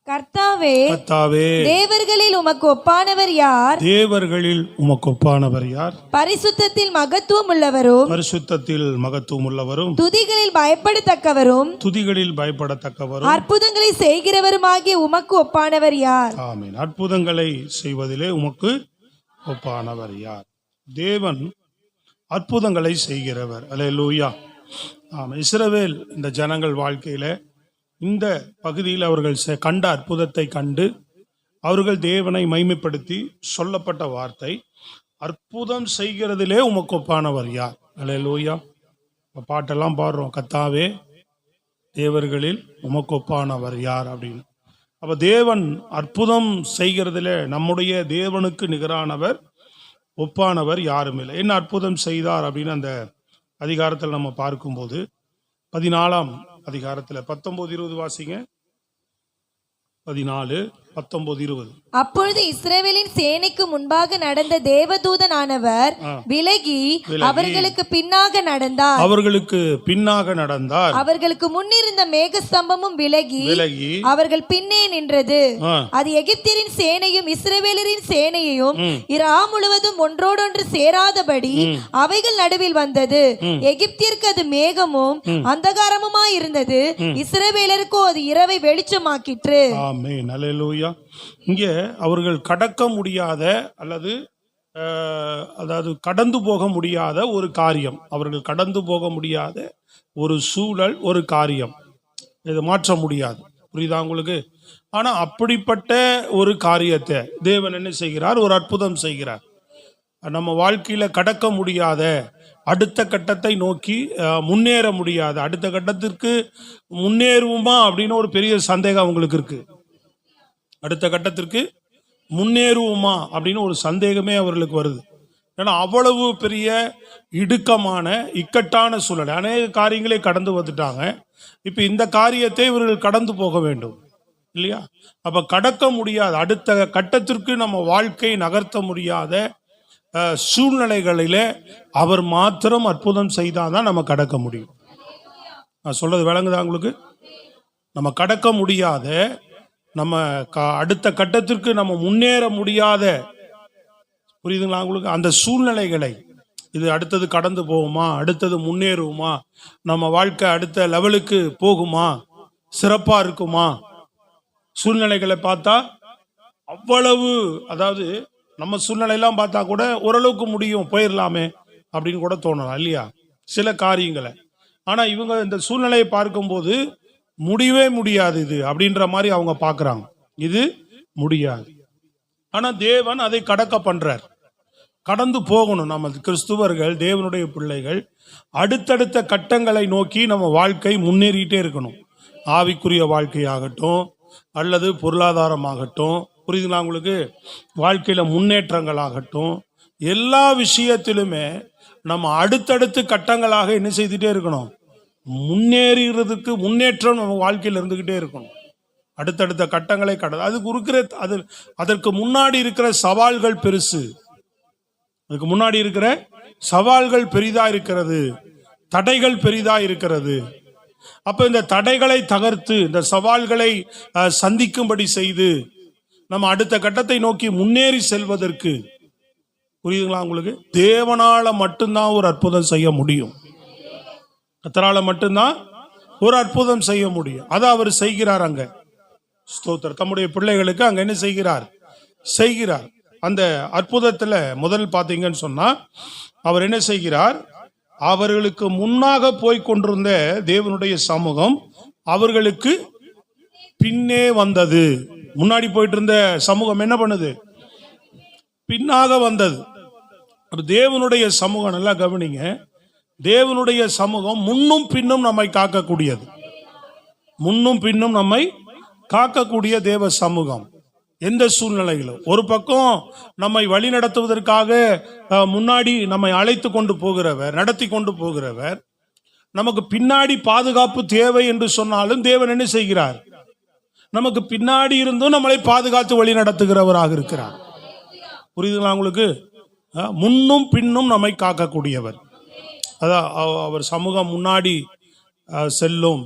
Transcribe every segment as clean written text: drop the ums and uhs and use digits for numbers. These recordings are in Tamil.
கர்த்தாவே, கர்த்தாவே, தேவர்களில் உமக்கு ஒப்பானவர் யார்? தேவர்களில் உமக்கு ஒப்பானவர் யார்? பரிசுத்தத்தில் மகத்துவம் உள்ளவரும், பரிசுத்தத்தில் மகத்துவம் உள்ளவரும், துதிகளில் பயப்படத்தக்கவரும், துதிகளில் பயப்படத்தக்கவரும், அற்புதங்களை செய்கிறவருமாகிய உமக்கு ஒப்பானவர் யார்? ஆமென். அற்புதங்களை செய்வதிலே உமக்கு ஒப்பானவர் யார்? தேவன் அற்புதங்களை செய்கிறவர். அல்லேலூயா. ஆமாம். இஸ்ரவேல் இந்த ஜனங்கள் வாழ்க்கையில இந்த பகுதியில் அவர்கள் கண்ட அற்புதத்தை கண்டு அவர்கள் தேவனை மைமைப்படுத்தி சொல்லப்பட்ட வார்த்தை, அற்புதம் செய்கிறதிலே உமக்கு ஒப்பானவர் யார்? அல்லேலூயா. பாட்டெல்லாம் பாடுறோம், கர்த்தாவே தேவர்களில் உமக்கு ஒப்பானவர் யார் அப்படின்னு. அப்ப தேவன் அற்புதம் செய்கிறதிலே நம்முடைய தேவனுக்கு நிகரானவர், ஒப்பானவர் யாரும் இல்லை. என்ன அற்புதம் செய்தார் அப்படின்னு அந்த அதிகாரத்தில் நம்ம பார்க்கும்போது 14ஆம் அதிகாரத்தில் 19-20 வாசிங்க. 14, 19, 20. அப்பொழுது இஸ்ரவேலின் சேனைக்கு முன்பாக நடந்த தேவதூதனானவர் விலகி அவர்களுக்கு பின்னாக நடந்தார். அவர்களுக்கு பின்னாக நடந்தார். அவர்களுக்கு முன்னிருந்த மேகஸ்தம்பமும் விலகி அவர்கள் பின்னே நின்றது. அது எகிப்தியரின் சேனையும் இஸ்ரவேலரின் சேனையையும் இரா முழுவதும் ஒன்றோடொன்று சேராதபடி அவைகள் நடுவில் வந்தது. எகிப்தியருக்கு அது மேகமும் அந்தகாரமுமாய் இருந்தது, இஸ்ரவேலருக்கோ அது இரவை வெளிச்சமாக்கிற்று. ஆமென். அல்லேலூயா. இங்கே அவர்கள் கடக்க முடியாத அல்லது அதாவது கடந்து போக முடியாத ஒரு காரியம், அவர்கள் கடந்து போக முடியாத ஒரு சூழல், ஒரு காரியம், இதை மாற்ற முடியாது. புரியுதா உங்களுக்கு? ஆனா அப்படிப்பட்ட ஒரு காரியத்தை தேவன் என்ன செய்கிறார்? ஒரு அற்புதம் செய்கிறார். நம்ம வாழ்க்கையில கடக்க முடியாத, அடுத்த கட்டத்தை நோக்கி முன்னேற முடியாத, அடுத்த கட்டத்திற்கு முன்னேறுவோமா அப்படின்னு ஒரு பெரிய சந்தேகம் அவங்களுக்கு இருக்கு. அடுத்த கட்டத்திற்கு முன்னேறுவோமா அப்படின்னு ஒரு சந்தேகமே அவர்களுக்கு வருது. ஏன்னா அவ்வளவு பெரிய இடுக்கமான இக்கட்டான சூழல், அநேக காரியங்களை கடந்து வந்துட்டாங்க. இப்ப இந்த காரியத்தை இவர்கள் கடந்து போக வேண்டும் இல்லையா? அப்ப கடக்க முடியாத, அடுத்த கட்டத்திற்கு நம்ம வாழ்க்கை நகர்த்த முடியாத சூழ்நிலைகளிலே அவர் மாத்திரம் அற்புதம் செய்தாதான் நம்ம கடக்க முடியும். நான் சொல்றது விளங்குதா உங்களுக்கு? நம்ம கடக்க முடியாத, நம்ம அடுத்த கட்டத்திற்கு நம்ம முன்னேற முடியாத, புரியுதுங்களா உங்களுக்கு? அந்த சூழ்நிலைகளை, இது அடுத்தது கடந்து போகுமா, அடுத்தது முன்னேறுவோமா, நம்ம வாழ்க்கை அடுத்த லெவலுக்கு போகுமா, சிறப்பா இருக்குமா, சூழ்நிலைகளை பார்த்தா அவ்வளவு, அதாவது நம்ம சூழ்நிலையெல்லாம் பார்த்தா கூட ஓரளவுக்கு முடியும், போயிடலாமே அப்படின்னு கூட தோணலாம் இல்லையா சில காரியங்களை. ஆனா இவங்க இந்த சூழ்நிலையை பார்க்கும்போது முடியவே முடியாது இது அப்படின்ற மாதிரி அவங்க பார்க்கறாங்க. இது முடியாது. ஆனா தேவன் அதை கடக்க பண்றார். கடந்து போகணும். நம்ம கிறிஸ்துவர்கள், தேவனுடைய பிள்ளைகள் அடுத்தடுத்த கட்டங்களை நோக்கி நம்ம வாழ்க்கை முன்னேறிட்டே இருக்கணும். ஆவிக்குரிய வாழ்க்கையாகட்டும் அல்லது பொருளாதாரமாகட்டும், புரியுதுங்களா உங்களுக்கு? வாழ்க்கையில முன்னேற்றங்களாகட்டும், எல்லா விஷயத்திலுமே நம்ம அடுத்தடுத்து கட்டங்களாக என்ன செய்துட்டே இருக்கணும்? முன்னேறதுக்கு முன்னேற்றம் நம்ம வாழ்க்கையில் இருந்துகிட்டே இருக்கணும். அடுத்தடுத்த கட்டங்களை அதுக்கு இருக்கிற அதற்கு முன்னாடி இருக்கிற சவால்கள் பெருசு. அதுக்கு முன்னாடி இருக்கிற சவால்கள் பெரிதா இருக்கிறது, தடைகள் பெரிதா இருக்கிறது. அப்ப இந்த தடைகளை தகர்த்து, இந்த சவால்களை சந்திக்கும்படி செய்து நம்ம அடுத்த கட்டத்தை நோக்கி முன்னேறி செல்வதற்கு, புரியுதுங்களா உங்களுக்கு? தேவனால மட்டும்தான் ஒரு அற்புதம் செய்ய முடியும். கர்த்தரால மட்டும்தான் ஒரு அற்புதம் செய்ய முடியும். அதை அவர் செய்கிறார். அங்க ஸ்தோத்திரம். தம்முடைய பிள்ளைகளுக்கு அங்க என்ன செய்கிறார்? அந்த அற்புதத்துல முதல் பாத்தீங்கன்னு சொன்னா அவர் என்ன செய்கிறார்? அவர்களுக்கு முன்னாக போய் கொண்டிருந்த தேவனுடைய சமூகம் அவர்களுக்கு பின்னே வந்தது. முன்னாடி போயிட்டு இருந்த சமூகம் என்ன பண்ணுது? பின்னாக வந்தது. தேவனுடைய சமூகம், நல்லா கவனிங்க, தேவனுடைய சமூகம் முன்னும் பின்னும் நம்மை காக்கக்கூடியது. முன்னும் பின்னும் நம்மை காக்கக்கூடிய தேவ சமூகம். எந்த சூழ்நிலையிலும் ஒரு பக்கம் நம்மை வழி நடத்துவதற்காக முன்னாடி நம்மை அழைத்து கொண்டு போகிறவர், நடத்தி கொண்டு போகிறவர், நமக்கு பின்னாடி பாதுகாப்பு தேவை என்று சொன்னாலும் தேவன் என்ன செய்கிறார்? நமக்கு பின்னாடி இருந்தும் நம்மளை பாதுகாத்து வழி நடத்துகிறவராக இருக்கிறார். புரியுதுங்களா உங்களுக்கு? முன்னும் பின்னும் நம்மை காக்கக்கூடியவர். அதான் அவர் சமூகம் முன்னாடி செல்லும்.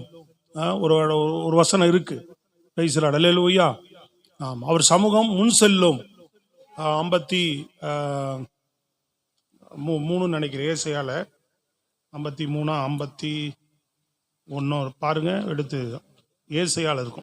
ஒரு வசனம் இருக்கு, பிரைஸ் தி லார்ட். அல்லேலூயா. ஆம், அவர் சமூகம் முன் செல்லும். 53 நினைக்கிறேன், ஏசாயால 53 51 பாருங்க, எடுத்து ஏசாயால இருக்கும்.